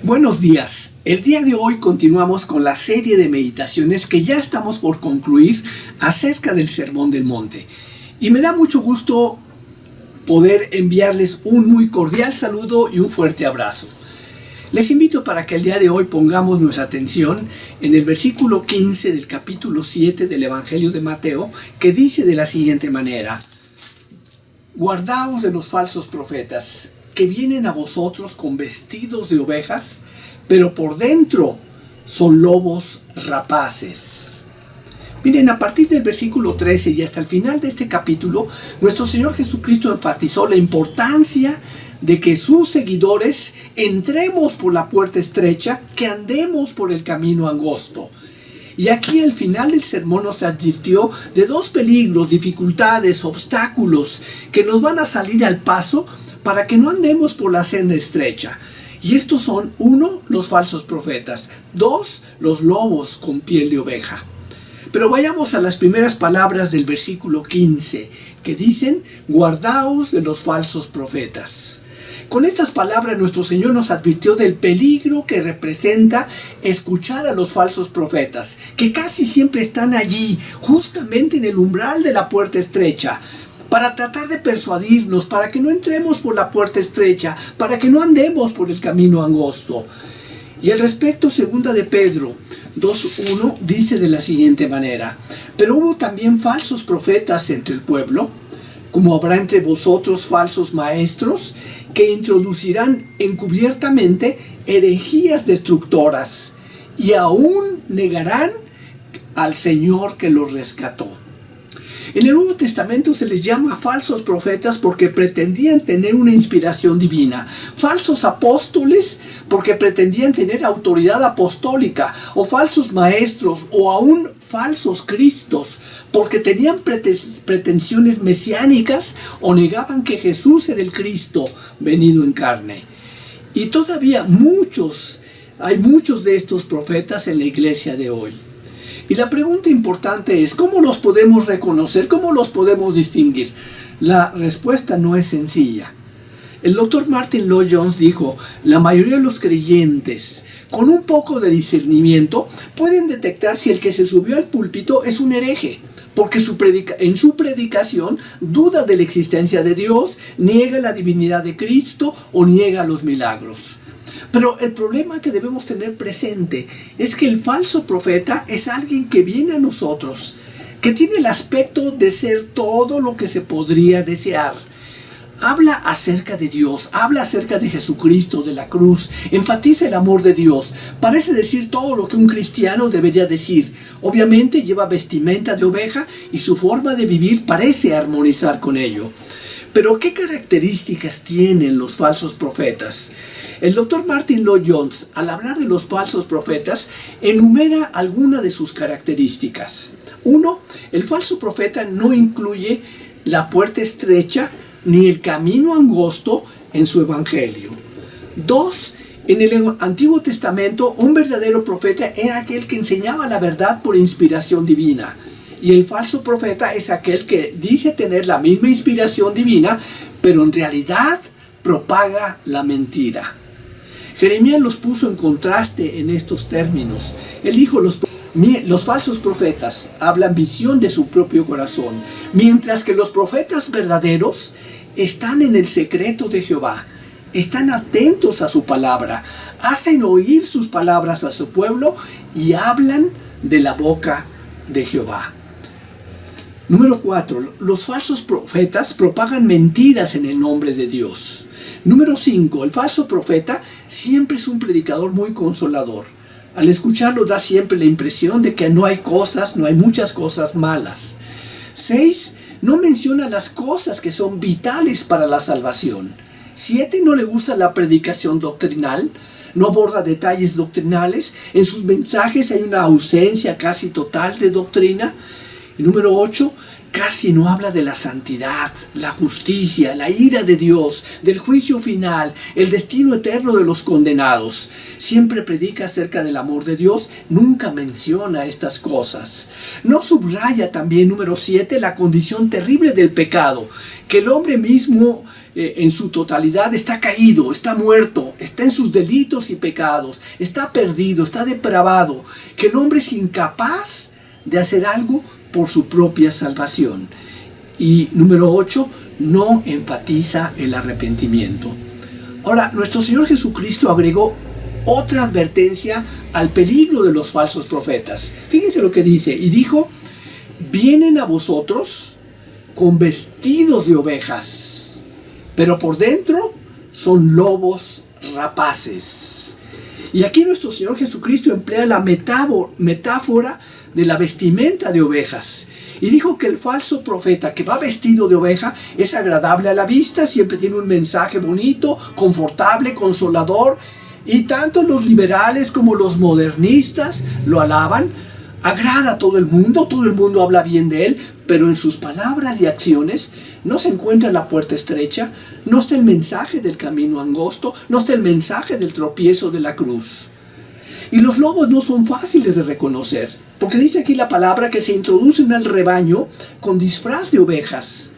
Buenos días. El día de hoy continuamos con la serie de meditaciones que ya estamos por concluir acerca del Sermón del Monte. Y me da mucho gusto poder enviarles un muy cordial saludo y un fuerte abrazo. Les invito para que el día de hoy pongamos nuestra atención en el versículo 15 del capítulo 7 del Evangelio de Mateo, que dice de la siguiente manera: Guardaos de los falsos profetas, que vienen a vosotros con vestidos de ovejas, pero por dentro son lobos rapaces. Miren, a partir del versículo 13 y hasta el final de este capítulo, nuestro Señor Jesucristo enfatizó la importancia de que sus seguidores entremos por la puerta estrecha, que andemos por el camino angosto. Y aquí al final del sermón nos advirtió de dos peligros, dificultades, obstáculos que nos van a salir al paso para que no andemos por la senda estrecha. Y estos son: 1, los falsos profetas; 2, los lobos con piel de oveja. Pero vayamos a las primeras palabras del versículo 15, que dicen: guardaos de los falsos profetas. Con estas palabras nuestro Señor nos advirtió del peligro que representa escuchar a los falsos profetas, que casi siempre están allí, justamente en el umbral de la puerta estrecha, para tratar de persuadirnos, para que no entremos por la puerta estrecha, para que no andemos por el camino angosto. Y al respecto, 2 de Pedro 2:1 dice de la siguiente manera: pero hubo también falsos profetas entre el pueblo, como habrá entre vosotros falsos maestros, que introducirán encubiertamente herejías destructoras, y aún negarán al Señor que los rescató. En el Nuevo Testamento se les llama falsos profetas porque pretendían tener una inspiración divina, falsos apóstoles porque pretendían tener autoridad apostólica, o falsos maestros, o aún falsos cristos porque tenían pretensiones mesiánicas o negaban que Jesús era el Cristo venido en carne. Y todavía hay muchos de estos profetas en la iglesia de hoy. Y la pregunta importante es: ¿cómo los podemos reconocer? ¿Cómo los podemos distinguir? La respuesta no es sencilla. El doctor Martin Lloyd-Jones dijo: la mayoría de los creyentes, con un poco de discernimiento, pueden detectar si el que se subió al púlpito es un hereje, porque en su predicación duda de la existencia de Dios, niega la divinidad de Cristo o niega los milagros. Pero el problema que debemos tener presente es que el falso profeta es alguien que viene a nosotros, que tiene el aspecto de ser todo lo que se podría desear. Habla acerca de Dios, habla acerca de Jesucristo, de la cruz, enfatiza el amor de Dios, parece decir todo lo que un cristiano debería decir. Obviamente lleva vestimenta de oveja y su forma de vivir parece armonizar con ello. Pero ¿qué características tienen los falsos profetas? El doctor Martin Lloyd-Jones, al hablar de los falsos profetas, enumera algunas de sus características. 1, el falso profeta no incluye la puerta estrecha ni el camino angosto en su evangelio. 2, en el Antiguo Testamento, un verdadero profeta era aquel que enseñaba la verdad por inspiración divina. Y el falso profeta es aquel que dice tener la misma inspiración divina, pero en realidad propaga la mentira. Jeremías los puso en contraste en estos términos. Él dijo: los falsos profetas hablan visión de su propio corazón, mientras que los profetas verdaderos están en el secreto de Jehová, están atentos a su palabra, hacen oír sus palabras a su pueblo y hablan de la boca de Jehová. Número 4, los falsos profetas propagan mentiras en el nombre de Dios. Número 5, el falso profeta siempre es un predicador muy consolador. Al escucharlo da siempre la impresión de que no hay muchas cosas malas. 6, no menciona las cosas que son vitales para la salvación. 7, no le gusta la predicación doctrinal, no aborda detalles doctrinales. En sus mensajes hay una ausencia casi total de doctrina. Y número 8, casi no habla de la santidad, la justicia, la ira de Dios, del juicio final, el destino eterno de los condenados. Siempre predica acerca del amor de Dios, nunca menciona estas cosas. No subraya también, número 7, la condición terrible del pecado, que el hombre mismo en su totalidad está caído, está muerto, está en sus delitos y pecados, está perdido, está depravado, que el hombre es incapaz de hacer algo por su propia salvación. Y número 8, no enfatiza el arrepentimiento. Ahora, nuestro Señor Jesucristo agregó otra advertencia al peligro de los falsos profetas. Fíjense lo que dice, y dijo: vienen a vosotros con vestidos de ovejas, pero por dentro son lobos rapaces. Y aquí nuestro Señor Jesucristo emplea la metáfora de la vestimenta de ovejas. Y dijo que el falso profeta que va vestido de oveja es agradable a la vista, siempre tiene un mensaje bonito, confortable, consolador. Y tanto los liberales como los modernistas lo alaban. Agrada a todo el mundo habla bien de él, pero en sus palabras y acciones no se encuentra la puerta estrecha, no está el mensaje del camino angosto, no está el mensaje del tropiezo de la cruz. Y los lobos no son fáciles de reconocer, porque dice aquí la palabra que se introducen al rebaño con disfraz de ovejas,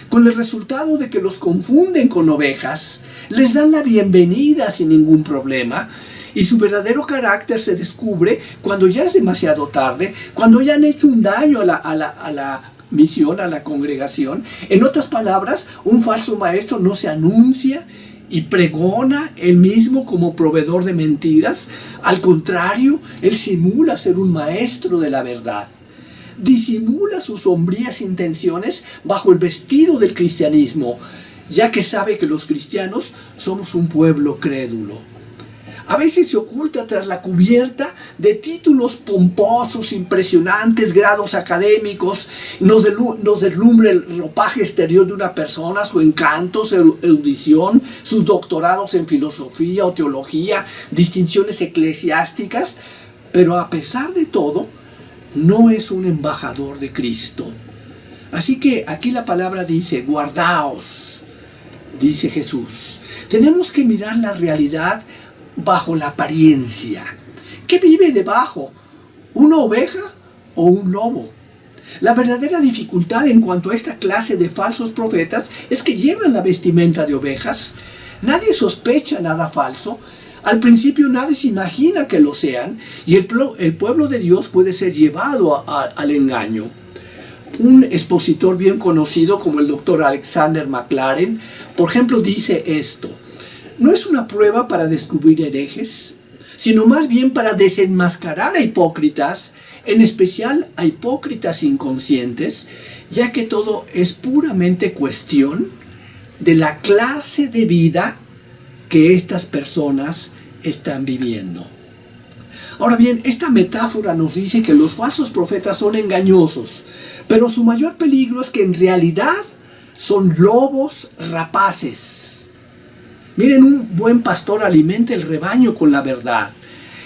con el resultado de que los confunden con ovejas, les dan la bienvenida sin ningún problema, y su verdadero carácter se descubre cuando ya es demasiado tarde, cuando ya han hecho un daño a la misión, a la congregación. En otras palabras, un falso maestro no se anuncia y pregona él mismo como proveedor de mentiras. Al contrario, él simula ser un maestro de la verdad. Disimula sus sombrías intenciones bajo el vestido del cristianismo, ya que sabe que los cristianos somos un pueblo crédulo. A veces se oculta tras la cubierta de títulos pomposos, impresionantes, grados académicos. Nos deslumbra el ropaje exterior de una persona, su encanto, su erudición, sus doctorados en filosofía o teología, distinciones eclesiásticas. Pero a pesar de todo, no es un embajador de Cristo. Así que aquí la palabra dice: guardaos, dice Jesús. Tenemos que mirar la realidad bajo la apariencia. ¿Qué vive debajo? ¿Una oveja o un lobo? La verdadera dificultad en cuanto a esta clase de falsos profetas es que llevan la vestimenta de ovejas. Nadie sospecha nada falso. Al principio nadie se imagina que lo sean, y el pueblo de Dios puede ser llevado al engaño. Un expositor bien conocido como el doctor Alexander McLaren, por ejemplo, dice esto: no es una prueba para descubrir herejes, sino más bien para desenmascarar a hipócritas, en especial a hipócritas inconscientes, ya que todo es puramente cuestión de la clase de vida que estas personas están viviendo. Ahora bien, esta metáfora nos dice que los falsos profetas son engañosos, pero su mayor peligro es que en realidad son lobos rapaces. Miren, un buen pastor alimenta el rebaño con la verdad.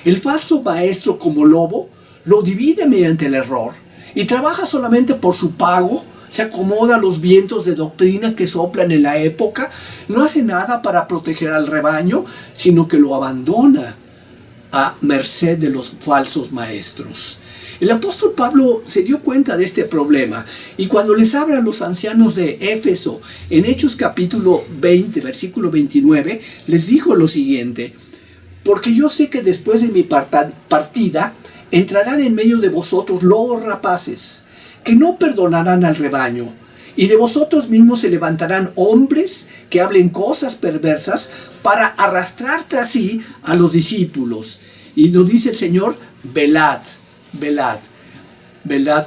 El falso maestro, como lobo, lo divide mediante el error y trabaja solamente por su pago. Se acomoda a los vientos de doctrina que soplan en la época. No hace nada para proteger al rebaño, sino que lo abandona a merced de los falsos maestros. El apóstol Pablo se dio cuenta de este problema, y cuando les habla a los ancianos de Éfeso en Hechos capítulo 20, versículo 29, les dijo lo siguiente: porque yo sé que después de mi partida entrarán en medio de vosotros lobos rapaces, que no perdonarán al rebaño, y de vosotros mismos se levantarán hombres que hablen cosas perversas para arrastrar tras sí a los discípulos. Y nos dice el Señor: velad,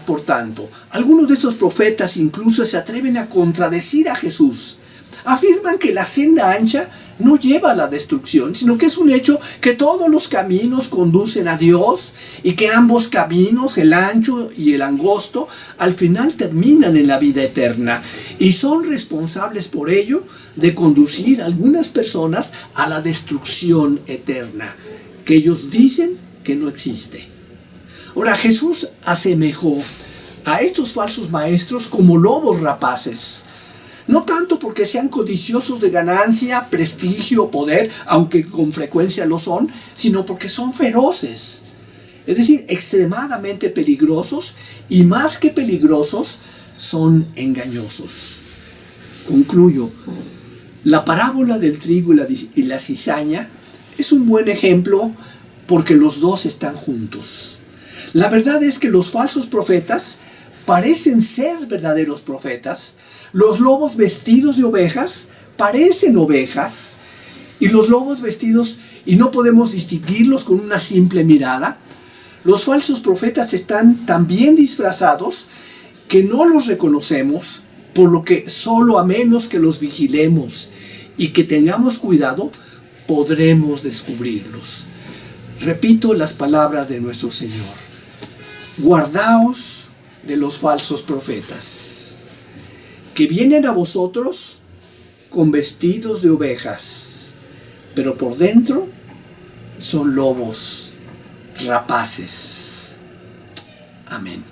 por tanto. Algunos de esos profetas incluso se atreven a contradecir a Jesús. Afirman que la senda ancha no lleva a la destrucción, sino que es un hecho que todos los caminos conducen a Dios, y que ambos caminos, el ancho y el angosto, al final terminan en la vida eterna, y son responsables por ello de conducir a algunas personas a la destrucción eterna, que ellos dicen que no existe. Ahora, Jesús asemejó a estos falsos maestros como lobos rapaces. No tanto porque sean codiciosos de ganancia, prestigio o poder, aunque con frecuencia lo son, sino porque son feroces. Es decir, extremadamente peligrosos, y más que peligrosos, son engañosos. Concluyo. La parábola del trigo y la cizaña es un buen ejemplo porque los dos están juntos. La verdad es que los falsos profetas parecen ser verdaderos profetas. Los lobos vestidos de ovejas parecen ovejas. Y los lobos vestidos, y no podemos distinguirlos con una simple mirada. Los falsos profetas están tan bien disfrazados que no los reconocemos, por lo que solo a menos que los vigilemos y que tengamos cuidado, podremos descubrirlos. Repito las palabras de nuestro Señor: guardaos de los falsos profetas, que vienen a vosotros con vestidos de ovejas, pero por dentro son lobos rapaces. Amén.